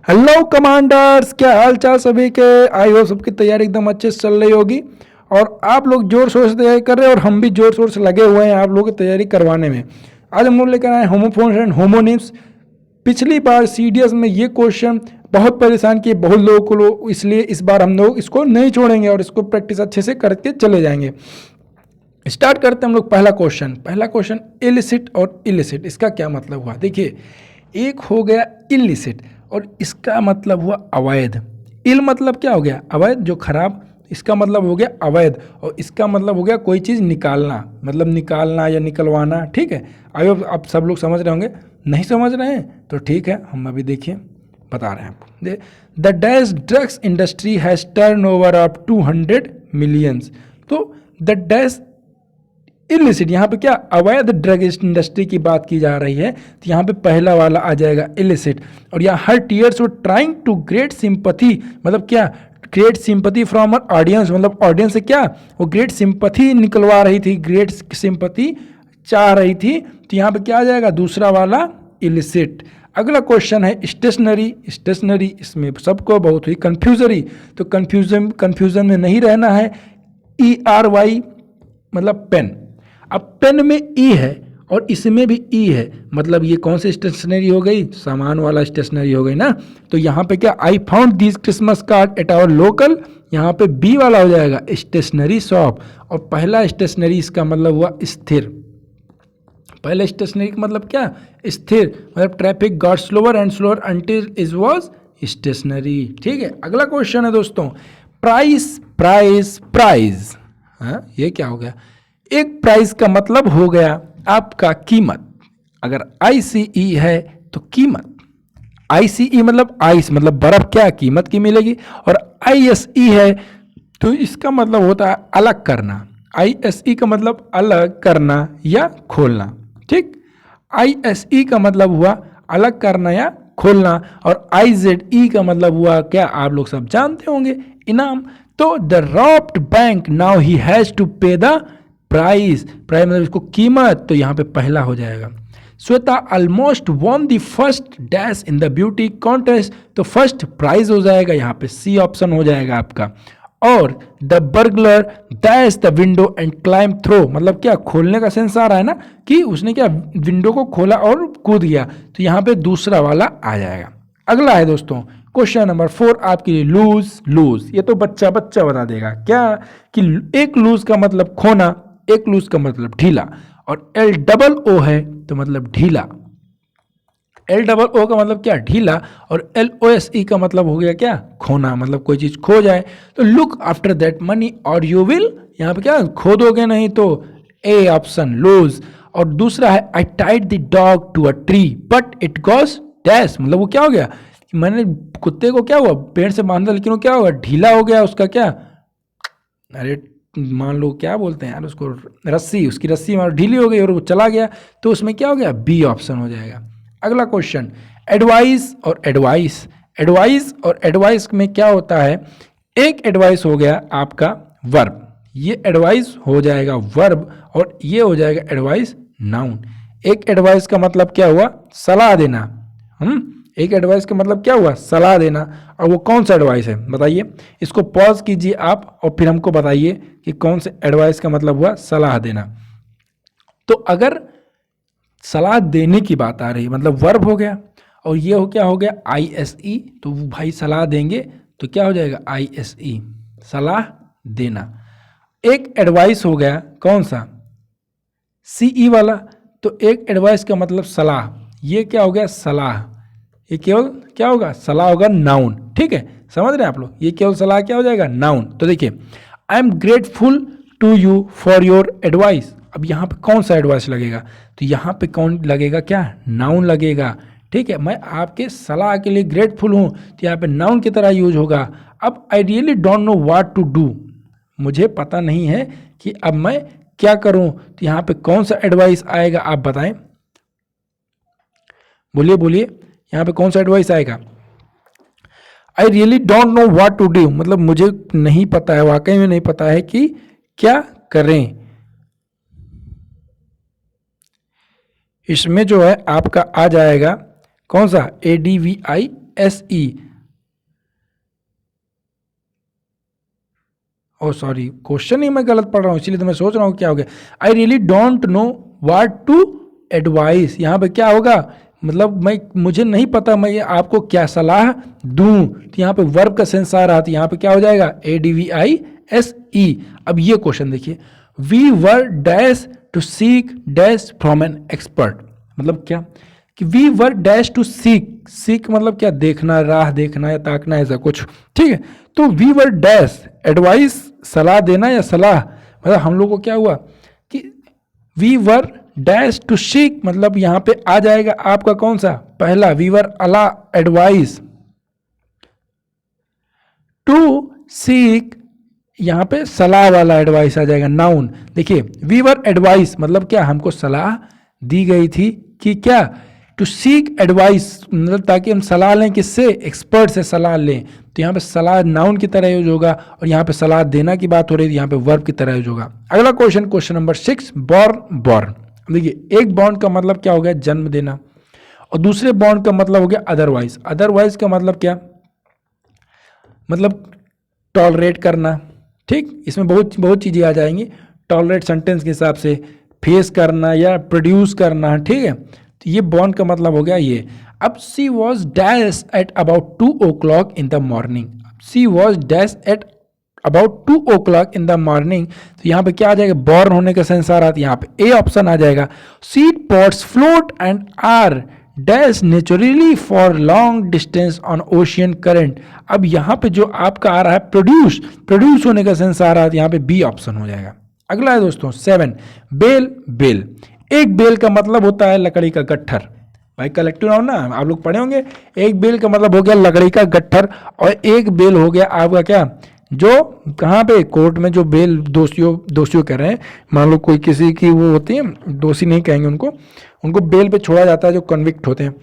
Hello commanders, क्या हाल चाल सभी के। आई हो सबकी तैयारी एकदम अच्छे से चल रही होगी और आप लोग जोर शोर से तैयारी कर रहे हैं और हम भी जोर शोर से लगे हुए हैं आप लोगों की तैयारी करवाने में। आज हम लोग लेकर आए होमोफोन्स एंड होमोनिम्स। पिछली बार सीडीएस में ये क्वेश्चन बहुत परेशान किए बहुत लोगों को इसलिए इस बार हम लोग इसको नहीं छोड़ेंगे और इसको प्रैक्टिस अच्छे से करके चले जाएंगे। स्टार्ट करते हैं हम लोग। पहला क्वेश्चन इलिसिट और इलिसिट, इसका क्या मतलब हुआ। देखिए, एक हो गया इलिसिट और इसका मतलब हुआ अवैध। इल मतलब क्या हो गया, अवैध, जो खराब। इसका मतलब हो गया अवैध और इसका मतलब हो गया कोई चीज़ निकालना, मतलब निकालना या निकलवाना। ठीक है, आई होप आप सब लोग समझ रहे होंगे। नहीं समझ रहे हैं तो ठीक है, हम अभी देखिए बता रहे हैं आपको। The dash drugs industry has turn over of 200 millions. तो द डैश इलिसिट, यहाँ पे क्या अवैध ड्रग इंडस्ट्री की बात की जा रही है, तो यहाँ पे पहला वाला आ जाएगा इलिसिट। और यहाँ हर टीयर्स वो ट्राइंग टू ग्रेट सिंपथी, मतलब क्या, great sympathy from her audience, मतलब ऑडियंस से क्या वो ग्रेट सिंपथी निकलवा रही थी, ग्रेट सिंपथी चाह रही थी। तो यहाँ पे क्या आ जाएगा, दूसरा वाला इलिसिट। अगला क्वेश्चन है स्टेशनरी। स्टेशनरी, इसमें सबको बहुत ही कन्फ्यूजरी, तो कन्फ्यूजन में नहीं रहना है। ERY मतलब पेन। अब पेन में ई है और इसमें भी ई है, मतलब ये कौन सी स्टेशनरी हो गई, सामान वाला स्टेशनरी हो गई ना। तो यहाँ पे क्या, I found this Christmas card at our local, यहाँ पे बी वाला हो जाएगा स्टेशनरी शॉप। और पहला स्टेशनरी इसका मतलब हुआ स्थिर। पहले स्टेशनरी का मतलब क्या, स्थिर, मतलब traffic got slower and slower until it was stationary. ठीक है, अगला क्वेश्चन है दोस्तों, प्राइस प्राइस प्राइस। हाँ, ये क्या हो गया, एक प्राइस का मतलब हो गया आपका कीमत। अगर ICE है तो कीमत, ICE मतलब आइस मतलब बर्फ, क्या कीमत की मिलेगी। और ISE है तो इसका मतलब होता है अलग करना। ISE का मतलब अलग करना या खोलना। ठीक, ISE का मतलब हुआ अलग करना या खोलना और IZE का मतलब हुआ क्या, आप लोग सब जानते होंगे, इनाम। तो the robbed bank now he has to pay the price. Price मतलब इसको कीमत, तो यहाँ पे पहला हो जाएगा। Shweta almost won the first dash in the beauty contest, तो फर्स्ट प्राइज हो जाएगा, यहाँ पे सी ऑप्शन हो जाएगा आपका। और the burglar dash the window and climb through, मतलब क्या, खोलने का सेंस आ रहा है ना, कि उसने क्या विंडो को खोला और कूद गया, तो यहाँ पे दूसरा वाला आ जाएगा। अगला है दोस्तों क्वेश्चन नंबर 4 आपके लिए, लूज लूज। ये तो बच्चा बच्चा बता देगा क्या, कि एक लूज का मतलब खोना, एक लूज का मतलब ढीला, और LOO है तो मतलब ढीला। LOO का मतलब क्या, ढीला, और LOSE का मतलब हो गया क्या, खोना, मतलब कोई चीज खो जाए। तो लुक आफ्टर दैट मनी और यू विल, यहाँ पे क्या खोदोगे नहीं, तो ए ऑप्शन लूज। और दूसरा है I tied the dog to a tree but it goes dash, मतलब वो क्या हो गया, मैंने कुत्ते को क्या हुआ, पेड़ से बांधा, लेकिन वो क्या होगा, ढीला हो गया उसका क्या, अरे मान लो क्या बोलते हैं यार उसको, रस्सी, उसकी रस्सी मान ढीली हो गई और वो चला गया, तो उसमें क्या हो गया, बी ऑप्शन हो जाएगा। अगला क्वेश्चन, एडवाइस और एडवाइस। एडवाइस और एडवाइस में क्या होता है, एक एडवाइस हो गया आपका वर्ब, ये एडवाइस हो जाएगा वर्ब और ये हो जाएगा एडवाइस नाउन। एक एडवाइस का मतलब क्या हुआ, सलाह देना। एक एडवाइस का मतलब क्या हुआ, सलाह देना। और वो कौन सा एडवाइस है बताइए, इसको पॉज कीजिए आप और फिर हमको बताइए कि कौन से एडवाइस का मतलब हुआ सलाह देना। तो अगर सलाह देने की बात आ रही है मतलब वर्ब हो गया, और ये हो क्या हो गया ISE, तो वो भाई सलाह देंगे तो क्या हो जाएगा ISE, सलाह देना। एक एडवाइस हो गया कौन सा, CE वाला, तो एक एडवाइस का मतलब सलाह, ये क्या हो गया सलाह, ये केवल क्या होगा, सलाह होगा नाउन। ठीक है, समझ रहे हैं आप लोग, ये केवल सलाह क्या हो जाएगा, नाउन। तो देखिए, I am grateful to you for your advice. अब यहाँ पे कौन सा एडवाइस लगेगा, तो यहाँ पे कौन लगेगा, क्या, नाउन लगेगा। ठीक है, मैं आपके सलाह के लिए ग्रेटफुल हूँ, तो यहाँ पे नाउन की तरह यूज होगा। अब I really don't know what to do, मुझे पता नहीं है कि अब मैं क्या करूँ, तो यहाँ पे कौन सा एडवाइस आएगा आप बताएं, बोलिए बोलिए, यहाँ पे कौन सा एडवाइस आएगा। I really don't know what to do, मतलब मुझे नहीं पता है, वाकई में नहीं पता है कि क्या करें। इसमें जो है आपका आ जाएगा कौन सा, ADVI SE, ओ सॉरी, क्वेश्चन ही मैं गलत पढ़ रहा हूँ, इसीलिए तो मैं सोच रहा हूँ क्या हो गया। I really don't know what to advice, यहाँ पे क्या होगा, मतलब मुझे नहीं पता मैं ये आपको क्या सलाह दूं, तो यहाँ पे वर्ब का सेंस आ रहा था, यहाँ पे क्या हो जाएगा ADVISE। अब ये क्वेश्चन देखिए, we were dash to seek dash from an expert, मतलब क्या कि we were dash to seek, seek मतलब क्या, देखना, राह देखना या ताकना, ऐसा कुछ, ठीक है। तो वी वर डैश, एडवाइस सलाह देना या सलाह, मतलब हम लोग को क्या हुआ कि we were dash to seek, मतलब यहां पे आ जाएगा आपका कौन सा, पहला, वी वर अला एडवाइस टू सीक, यहां पे सलाह वाला एडवाइस आ जाएगा, नाउन। देखिए वी वर एडवाइस मतलब क्या, हमको सलाह दी गई थी कि क्या, टू सीक एडवाइस मतलब ताकि हम सलाह लें, किससे, एक्सपर्ट से सलाह लें, तो यहाँ पे सलाह नाउन की तरह यूज होगा, और यहाँ पे सलाह देना की बात हो रही है, यहाँ पे वर्ब की तरह यूज होगा। अगला question, question number 6, born. Born देखिए, एक बॉर्न का मतलब क्या हो गया, जन्म देना, और दूसरे बॉर्न का मतलब हो गया अदरवाइज। अदरवाइज का मतलब क्या, मतलब टॉलरेट करना, ठीक, इसमें बहुत बहुत चीज़ें आ जाएंगी, टॉलरेट सेंटेंस के हिसाब से, फेस करना या प्रोड्यूस करना, ठीक है। तो ये बॉर्न का मतलब हो गया ये। अब she was dash at about 2 o'clock in the morning, she was dash at about 2 o'clock in the morning, तो यहाँ पे क्या आ जाएगा, बॉर्न होने का सेंस आ रहा था, यहाँ पे ए ऑप्शन आ जाएगा। Seed pots float and are dash naturally for long distance on ocean current. अब यहाँ पे जो आपका आ रहा है प्रोड्यूस, प्रोड्यूस होने का सेंस आ रहा है, यहाँ पे बी ऑप्शन हो जाएगा। अगला है दोस्तों 7, बेल। बेल, एक बेल का मतलब होता है लकड़ी का गट्ठर, भाई कलेक्टिव नाउन ना, आप लोग पढ़े होंगे। एक बेल का मतलब हो गया लकड़ी का गट्ठर, और एक बेल हो गया आपका क्या, जो कहाँ पे, कोर्ट में जो बेल दोषियों कह रहे हैं, मान लो कोई किसी की वो होती है, दोषी नहीं कहेंगे उनको, उनको बेल पे छोड़ा जाता है जो कन्विक्ट होते हैं,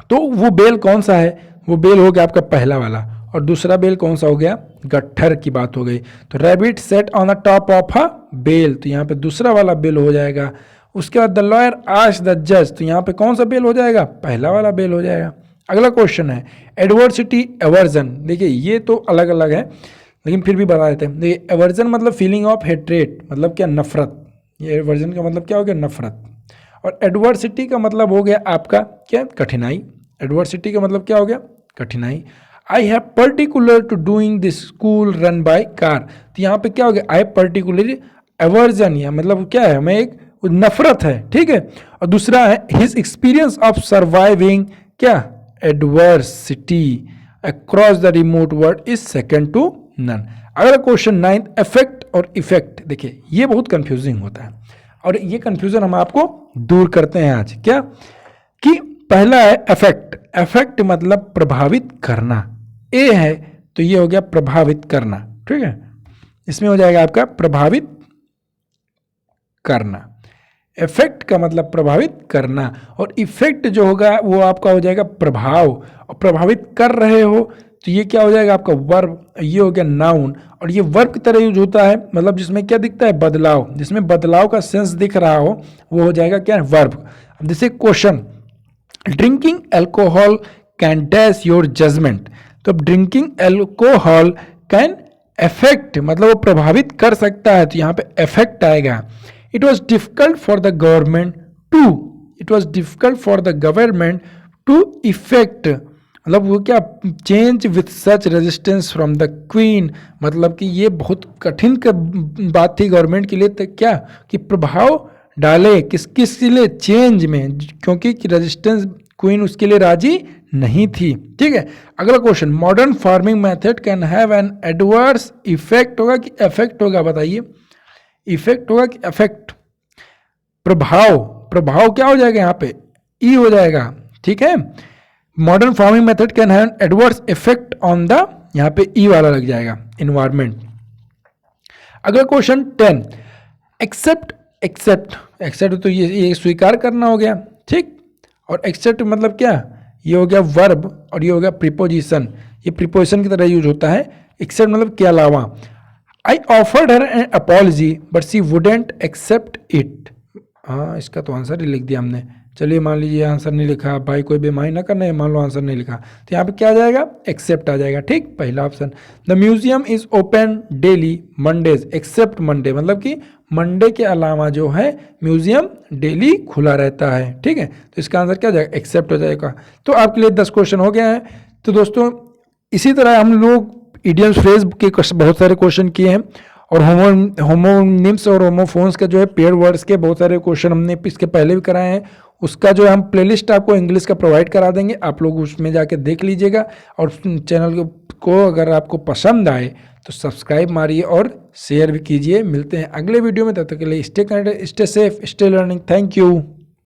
तो वो बेल कौन सा है, वो बेल हो गया आपका पहला वाला, और दूसरा बेल कौन सा हो गया, गट्ठर की बात हो गई। तो rabbit set on the top of a bell, तो यहाँ पे दूसरा वाला बेल हो जाएगा। उसके बाद द लॉयर आस्क्ड द जज, तो यहाँ पे कौन सा बेल हो जाएगा, पहला वाला बेल हो जाएगा। अगला क्वेश्चन है एडवर्सिटी एवर्जन। देखिए ये तो अलग अलग है, लेकिन फिर भी बता देते हैं। देखिए एवर्जन मतलब फीलिंग ऑफ हेट्रेट, मतलब क्या, नफरत, ये एवर्जन का मतलब क्या हो गया, नफरत। और एडवर्सिटी का मतलब हो गया आपका क्या, कठिनाई। एडवर्सिटी का मतलब क्या हो गया, कठिनाई। I have particular to doing this school run by car, तो यहाँ पे क्या हो गया, आई पर्टिकुलरली एवर्जन, या मतलब क्या है, हमें एक नफरत है, ठीक है। और दूसरा है हिज एक्सपीरियंस ऑफ सर्वाइविंग क्या, adversity across the remote world is second to none. अगला क्वेश्चन 9, इफेक्ट और इफेक्ट। देखिए ये बहुत कंफ्यूजिंग होता है, और ये कंफ्यूजन हम आपको दूर करते हैं आज, क्या कि पहला है इफेक्ट। इफेक्ट मतलब प्रभावित करना, ए है तो ये हो गया प्रभावित करना, ठीक है, इसमें हो जाएगा आपका प्रभावित करना। इफेक्ट का मतलब प्रभावित करना, और इफेक्ट जो होगा वो आपका हो जाएगा प्रभाव, और प्रभावित कर रहे हो तो ये क्या हो जाएगा आपका वर्ब, ये हो गया नाउन। और ये वर्ब की तरह यूज होता है, मतलब जिसमें क्या दिखता है, बदलाव, जिसमें बदलाव का सेंस दिख रहा हो वो हो जाएगा क्या, वर्ब। जैसे question, drinking alcohol can dash your judgement, तो अब ड्रिंकिंग एल्कोहल कैन अफेक्ट मतलब वो प्रभावित कर सकता है, तो यहाँ पे अफेक्ट आएगा। It was difficult for the government to, it was difficult for the government to effect, मतलब वो क्या, change with such resistance from the queen, मतलब कि ये बहुत कठिन बात थी गवर्नमेंट के लिए, तो क्या कि प्रभाव डाले किसके लिए, चेंज में, क्योंकि रेजिस्टेंस क्वीन उसके लिए राजी नहीं थी, ठीक है। अगला question, modern farming method can have an adverse effect, होगा कि इफेक्ट होगा, बताइए, इफेक्ट होगा कि इफेक्ट, प्रभाव, प्रभाव क्या हो जाएगा यहाँ पे, ई हो जाएगा, ठीक है। Modern farming method can have an adverse effect on the, यहाँ पे ई वाला लग जाएगा, इन्वायरमेंट। अगला क्वेश्चन 10, एक्सेप्ट। एक्सेप्ट, एक्सेप्ट तो ये स्वीकार करना हो गया, ठीक, और एक्सेप्ट मतलब क्या, ये हो गया वर्ब, और ये हो गया प्रीपोजिशन, ये प्रीपोजिशन की तरह यूज होता है। एक्सेप्ट मतलब के अलावा। I offered her an apology but she wouldn't accept it, हाँ इसका तो आंसर ही लिख दिया हमने, चलिए मान लीजिए आंसर नहीं लिखा, भाई कोई बेईमानी ना करना है, मान लो आंसर नहीं लिखा तो यहाँ पे क्या आ जाएगा, एक्सेप्ट आ जाएगा। ठीक, पहला option. The museum is open daily Mondays except Monday, मतलब कि मंडे के अलावा जो है म्यूजियम डेली खुला रहता है। ठीक है, तो इसका आंसर क्या हो जाएगा, एक्सेप्ट हो जाएगा। तो आपके लिए 10 क्वेश्चन हो गया है। तो दोस्तों इसी तरह हम लोग इडियम्स फ्रेज के बहुत सारे क्वेश्चन किए हैं और होमोनिम्स और होमोफोन्स के जो है पेयर वर्ड्स के बहुत सारे क्वेश्चन हमने इसके पहले भी कराए हैं। उसका जो है हम प्लेलिस्ट आपको इंग्लिश का प्रोवाइड करा देंगे, आप लोग उसमें जाके देख लीजिएगा। और चैनल को अगर आपको पसंद आए तो सब्सक्राइब मारिए और शेयर भी कीजिए। मिलते हैं अगले वीडियो में, तब तक के लिए stay connected, stay safe, stay learning. Thank you.